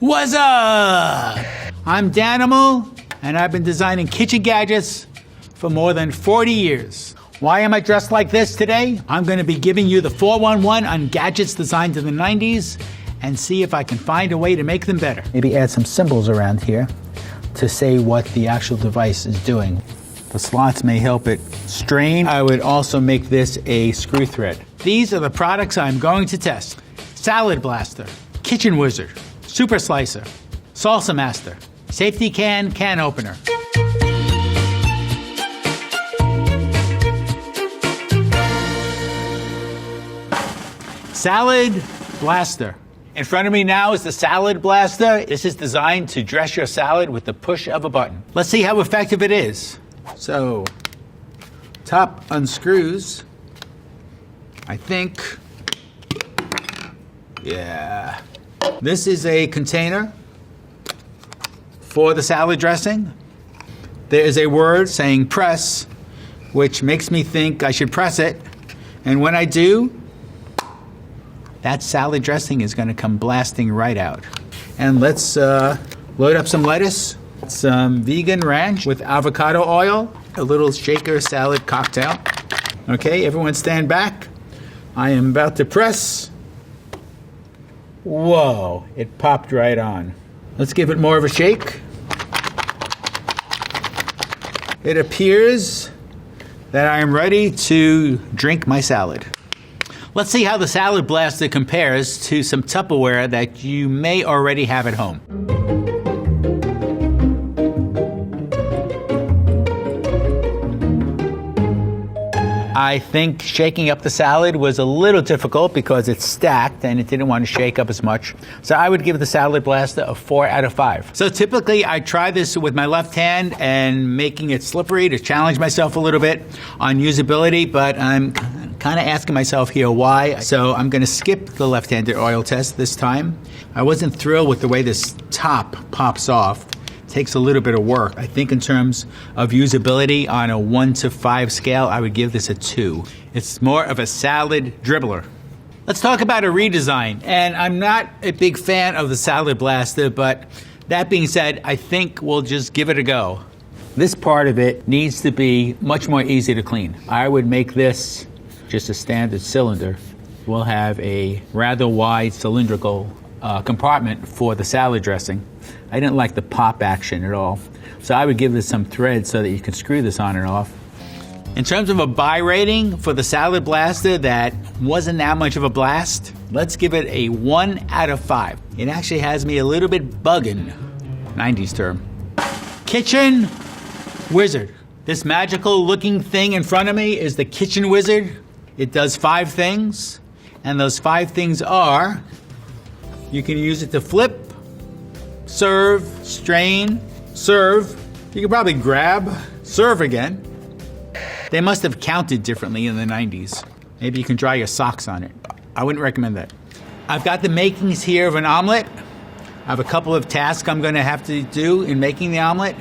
What's up? I'm Danimal, and I've been designing kitchen gadgets for more than 40 years. Why am I dressed like this today? I'm going to be giving you the 411 on gadgets designed in the 90s and see if I can find a way to make them better. Maybe add some symbols around here to say what the actual device is doing. The slots may help it strain. I would also make this a screw thread. These are the products I'm going to test. Salad Blaster, Kitchen Wizard, Super Slicer, Salsa Master, Safety Can Opener. Salad Blaster. In front of me now is the Salad Blaster. This is designed to dress your salad with the push of a button. Let's see how effective it is. So, top unscrews, I think. Yeah. This is a container for the salad dressing. There is a word saying press, which makes me think I should press it. And when I do, that salad dressing is going to come blasting right out. And let's load up some lettuce, some vegan ranch with avocado oil, a little shaker salad cocktail. Okay, everyone stand back. I am about to press. Whoa, it popped right on. Let's give it more of a shake. It appears that I am ready to drink my salad. Let's see how the Salad Blaster compares to some Tupperware that you may already have at home. I think shaking up the salad was a little difficult because it's stacked and it didn't want to shake up as much. So I would give the Salad Blaster a 4 out of 5. So typically I try this with my left hand and making it slippery to challenge myself a little bit on usability, but I'm kind of asking myself here why. So I'm going to skip the left-handed oil test this time. I wasn't thrilled with the way this top pops off. Takes a little bit of work. I think in terms of usability on a 1 to 5 scale, I would give this a 2. It's more of a salad dribbler. Let's talk about a redesign. And I'm not a big fan of the Salad Blaster, but that being said, I think we'll just give it a go. This part of it needs to be much more easy to clean. I would make this just a standard cylinder. We'll have a rather wide cylindrical compartment for the salad dressing. I didn't like the pop action at all. So I would give this some thread so that you can screw this on and off. In terms of a buy rating for the Salad Blaster that wasn't that much of a blast, let's give it a 1 out of 5. It actually has me a little bit bugging, 90s term. Kitchen Wizard. This magical looking thing in front of me is the Kitchen Wizard. It does 5 things, and those 5 things are, you can use it to flip, serve, strain, serve. You can probably grab, serve again. They must have counted differently in the 90s. Maybe you can dry your socks on it. I wouldn't recommend that. I've got the makings here of an omelet. I have a couple of tasks I'm going to have to do in making the omelet.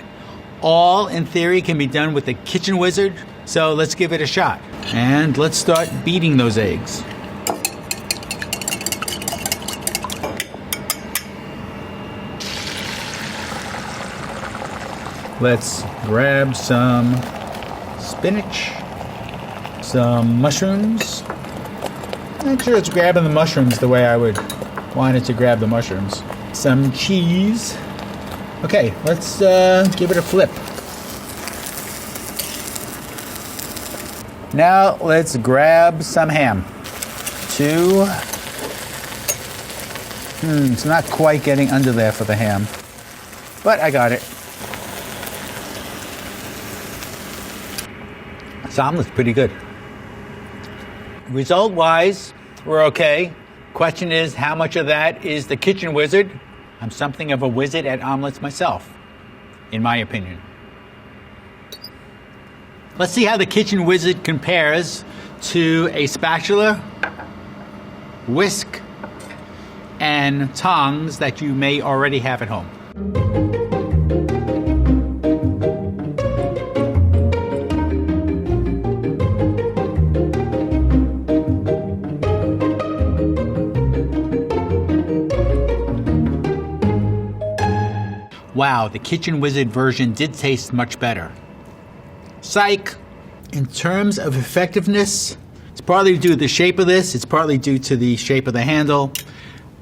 All, in theory, can be done with the Kitchen Wizard. So let's give it a shot. And let's start beating those eggs. Let's grab some spinach, some mushrooms. Not sure it's grabbing the mushrooms the way I would want it to grab the mushrooms. Some cheese. Okay, let's give it a flip. Now let's grab some ham. 2. It's not quite getting under there for the ham, but I got it. This omelet's pretty good. Result-wise, we're okay. Question is, how much of that is the Kitchen Wizard? I'm something of a wizard at omelets myself, in my opinion. Let's see how the Kitchen Wizard compares to a spatula, whisk, and tongs that you may already have at home. wow, the Kitchen Wizard version did taste much better. Psych! In terms of effectiveness, it's partly due to the shape of this, it's partly due to the shape of the handle.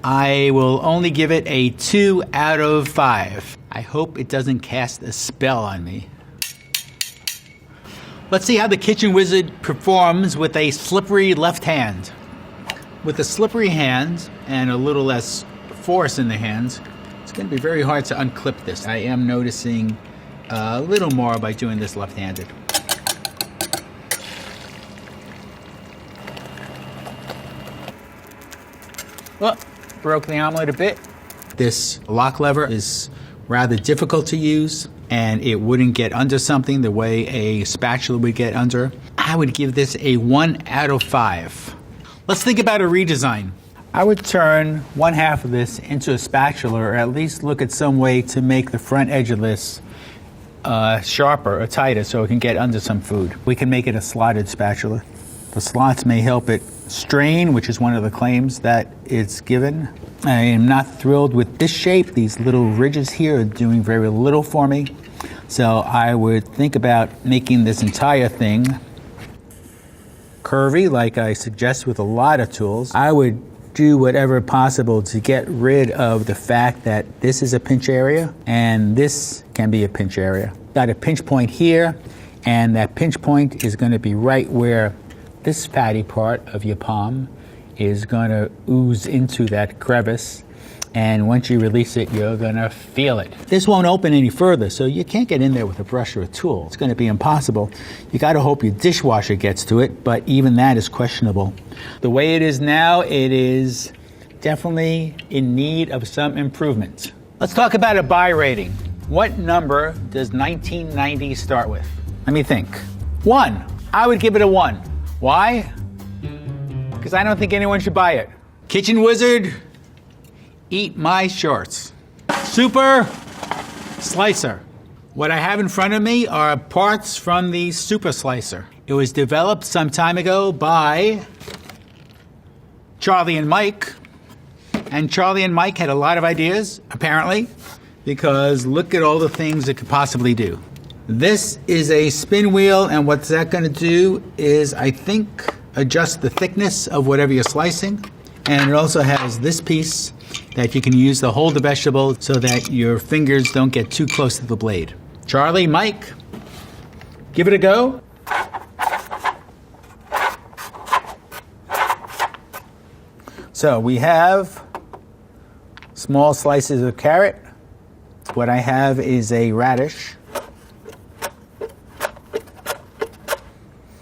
I will only give it a 2 out of 5. I hope it doesn't cast a spell on me. Let's see how the Kitchen Wizard performs with a slippery left hand. With a slippery hand and a little less force in the hands, it's going to be very hard to unclip this. I am noticing a little more by doing this left-handed. Well, broke the omelet a bit. This lock lever is rather difficult to use, and it wouldn't get under something the way a spatula would get under. I would give this a 1 out of 5. Let's think about a redesign. I would turn one half of this into a spatula, or at least look at some way to make the front edge of this sharper or tighter so it can get under some food. We can make it a slotted spatula. The slots may help it strain, which is one of the claims that it's given. I am not thrilled with this shape. These little ridges here are doing very little for me. So I would think about making this entire thing curvy, like I suggest with a lot of tools. I would do whatever possible to get rid of the fact that this is a pinch area and this can be a pinch area. Got a pinch point here, and that pinch point is going to be right where this fatty part of your palm is going to ooze into that crevice, and once you release it, you're going to feel it. This won't open any further, so you can't get in there with a brush or a tool. It's going to be impossible. You got to hope your dishwasher gets to it, but even that is questionable. The way it is now, it is definitely in need of some improvement. Let's talk about a buy rating. What number does 1990 start with? Let me think. 1. I would give it a 1. Why? Because I don't think anyone should buy it. Kitchen Wizard, eat my shorts. Super Slicer. What I have in front of me are parts from the Super Slicer. It was developed some time ago by Charlie and Mike. And Charlie and Mike had a lot of ideas, apparently, because look at all the things it could possibly do. This is a spin wheel, and what's that going to do is, I think, adjust the thickness of whatever you're slicing. And it also has this piece that you can use to hold the vegetable so that your fingers don't get too close to the blade. Charlie, Mike, give it a go. So we have small slices of carrot. What I have is a radish.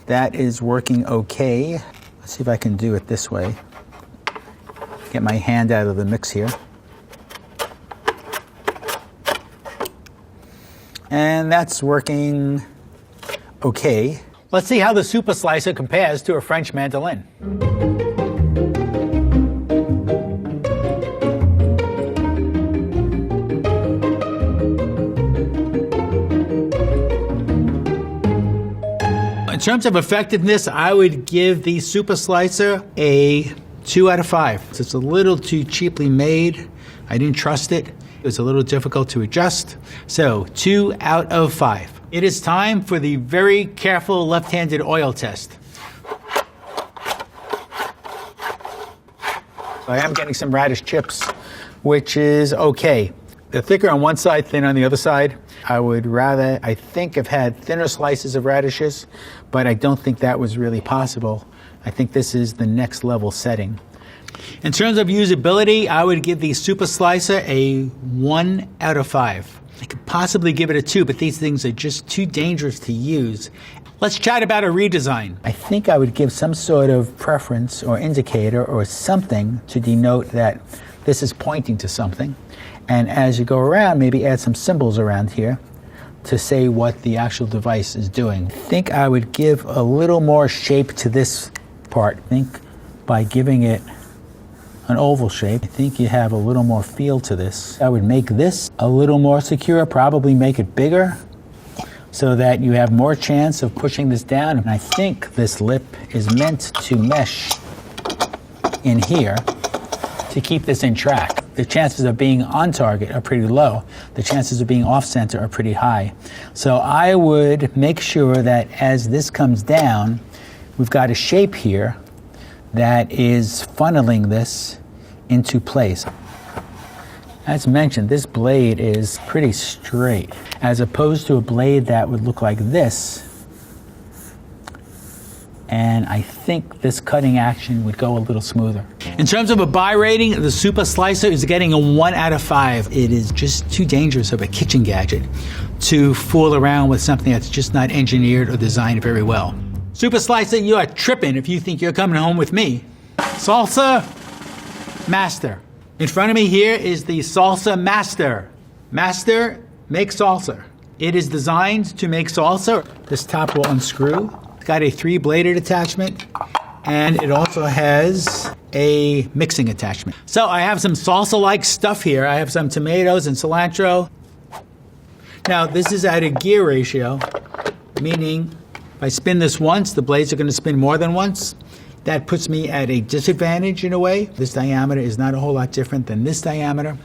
That is working okay. Let's see if I can do it this way. Get my hand out of the mix here. And that's working okay. Let's see how the Super Slicer compares to a French mandolin. In terms of effectiveness, I would give the Super Slicer a 2 out of 5. It's a little too cheaply made. I didn't trust it. It was a little difficult to adjust. So 2 out of 5. It is time for the very careful left-handed oil test. I am getting some radish chips, which is okay. They're thicker on one side, thin on the other side. I would rather, I think, have had thinner slices of radishes, but I don't think that was really possible. I think this is the next level setting. In terms of usability, I would give the Super Slicer a 1 out of 5. I could possibly give it a 2, but these things are just too dangerous to use. Let's chat about a redesign. I think I would give some sort of preference or indicator or something to denote that this is pointing to something. And as you go around, maybe add some symbols around here to say what the actual device is doing. I think I would give a little more shape to this part. I think by giving it an oval shape, I think you have a little more feel to this. I would make this a little more secure, probably make it bigger so that you have more chance of pushing this down. And I think this lip is meant to mesh in here to keep this in track. the chances of being on target are pretty low. The chances of being off center are pretty high. So I would make sure that as this comes down, we've got a shape here that is funneling this into place. As mentioned, this blade is pretty straight, as opposed to a blade that would look like this. And I think this cutting action would go a little smoother. In terms of a buy rating, the Super Slicer is getting a 1 out of 5. It is just too dangerous of a kitchen gadget to fool around with something that's just not engineered or designed very well. Super Slicer, you are tripping if you think you're coming home with me. Salsa Master. In front of me here is the Salsa Master. Master makes salsa. It is designed to make salsa. This top will unscrew. It's got a 3-bladed attachment, and it also has a mixing attachment. So I have some salsa-like stuff here. I have some tomatoes and cilantro. Now this is at a gear ratio, meaning if I spin this once, the blades are going to spin more than once. That puts me at a disadvantage in a way. This diameter is not a whole lot different than this diameter,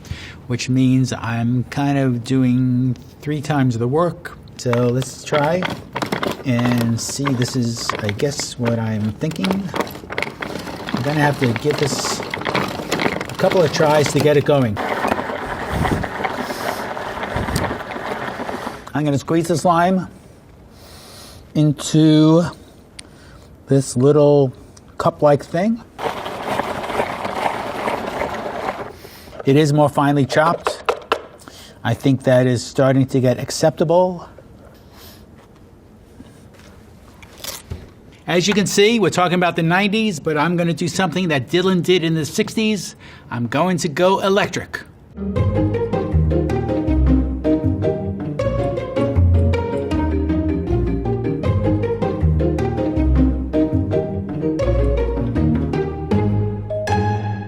which means I'm kind of doing 3 times the work. So let's try and see. This is, I guess, what I'm thinking. I'm gonna have to give this a couple of tries to get it going. I'm gonna squeeze the slime into this little cup-like thing. It is more finely chopped. I think that is starting to get acceptable. As you can see, we're talking about the 90s, but I'm going to do something that Dylan did in the 60s. I'm going to go electric.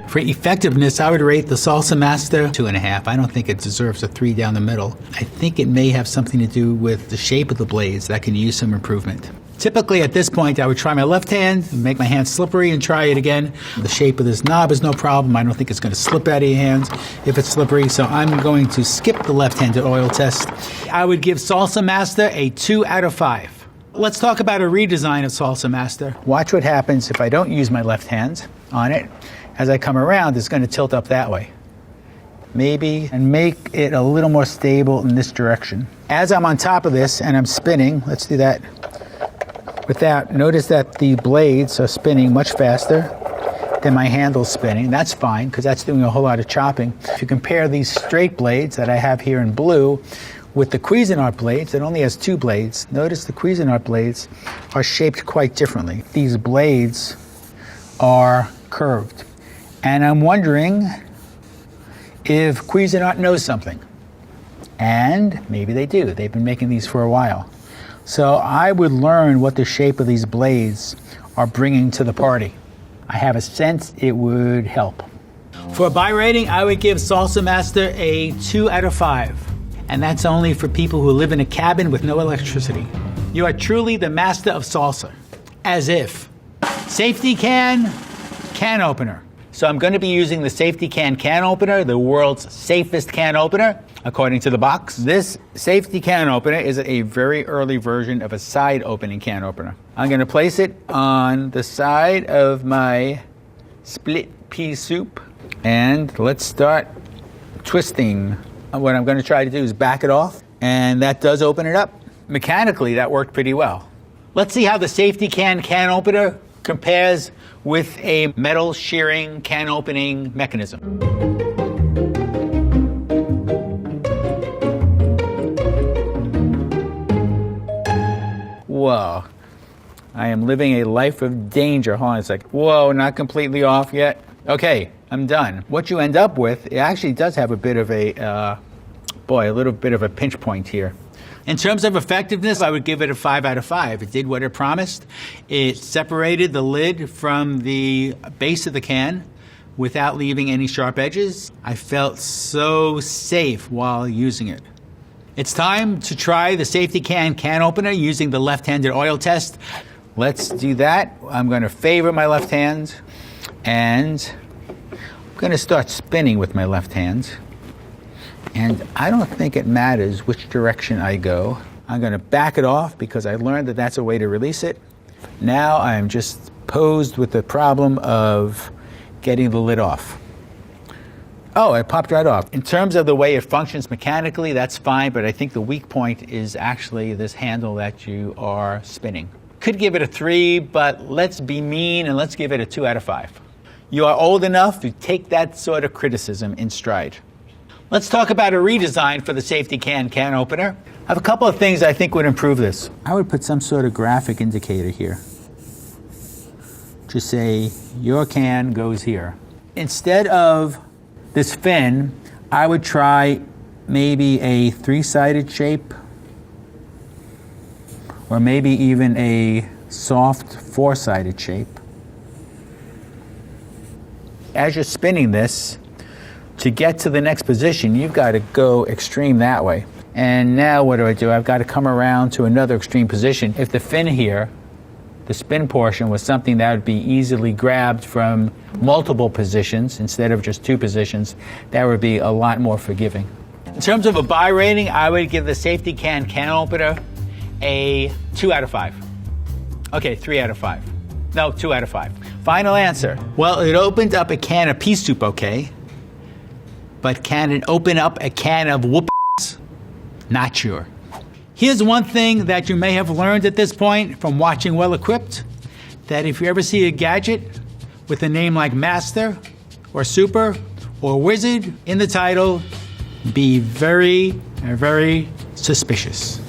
For effectiveness, I would rate the Salsa Master 2.5. I don't think it deserves a 3 down the middle. I think it may have something to do with the shape of the blades that can use some improvement. Typically at this point, I would try my left hand, make my hand slippery and try it again. The shape of this knob is no problem. I don't think it's going to slip out of your hands if it's slippery, so I'm going to skip the left-handed oil test. I would give Salsa Master a 2 out of 5. Let's talk about a redesign of Salsa Master. Watch what happens if I don't use my left hand on it. As I come around, it's going to tilt up that way. Maybe, and make it a little more stable in this direction. As I'm on top of this and I'm spinning, let's do that. With that, notice that the blades are spinning much faster than my handle's spinning. That's fine, because that's doing a whole lot of chopping. If you compare these straight blades that I have here in blue with the Cuisinart blades, it only has 2 blades. Notice the Cuisinart blades are shaped quite differently. These blades are curved. And I'm wondering if Cuisinart knows something. And maybe they do. They've been making these for a while. So I would learn what the shape of these blades are bringing to the party. I have a sense it would help. For a buy rating, I would give Salsa Master a 2 out of 5. And that's only for people who live in a cabin with no electricity. You are truly the master of salsa. As if. Safety can opener. So I'm going to be using the Safety can opener, the world's safest can opener, according to the box. This Safety can opener is a very early version of a side opening can opener. I'm going to place it on the side of my split pea soup, and let's start twisting. What I'm going to try to do is back it off, and that does open it up. Mechanically, that worked pretty well. Let's see how the Safety can opener compares with a metal shearing can opening mechanism. Whoa, I am living a life of danger. Hold on a sec. Whoa, not completely off yet. Okay, I'm done. What you end up with, it actually does have a bit of a, a little bit of a pinch point here. In terms of effectiveness, I would give it a 5 out of 5. It did what it promised. It separated the lid from the base of the can without leaving any sharp edges. I felt so safe while using it. It's time to try the Safety can opener using the left-handed oil test. Let's do that. I'm going to favor my left hand, and I'm going to start spinning with my left hand. And I don't think it matters which direction I go. I'm going to back it off because I learned that that's a way to release it. Now I'm just posed with the problem of getting the lid off. Oh, it popped right off. In terms of the way it functions mechanically, that's fine, but I think the weak point is actually this handle that you are spinning. Could give it a 3, but let's be mean and let's give it a 2 out of 5. You are old enough to take that sort of criticism in stride. Let's talk about a redesign for the safety can opener. I have a couple of things I think would improve this. I would put some sort of graphic indicator here. Just say, your can goes here. Instead of this fin, I would try maybe a 3-sided shape, or maybe even a soft 4-sided shape. As you're spinning this, to get to the next position, you've got to go extreme that way. And now what do? I've got to come around to another extreme position. If the fin here, the spin portion, was something that would be easily grabbed from multiple positions instead of just 2 positions, that would be a lot more forgiving. In terms of a buy rating, I would give the safety can opener a 2 out of 5. Okay, 3 out of 5. No, 2 out of 5. Final answer. Well, it opened up a can of pea soup, okay? But can it open up a can of whoop-s? Not sure. Here's one thing that you may have learned at this point from watching Well Equipped, that if you ever see a gadget with a name like Master or Super or Wizard in the title, be very, very suspicious.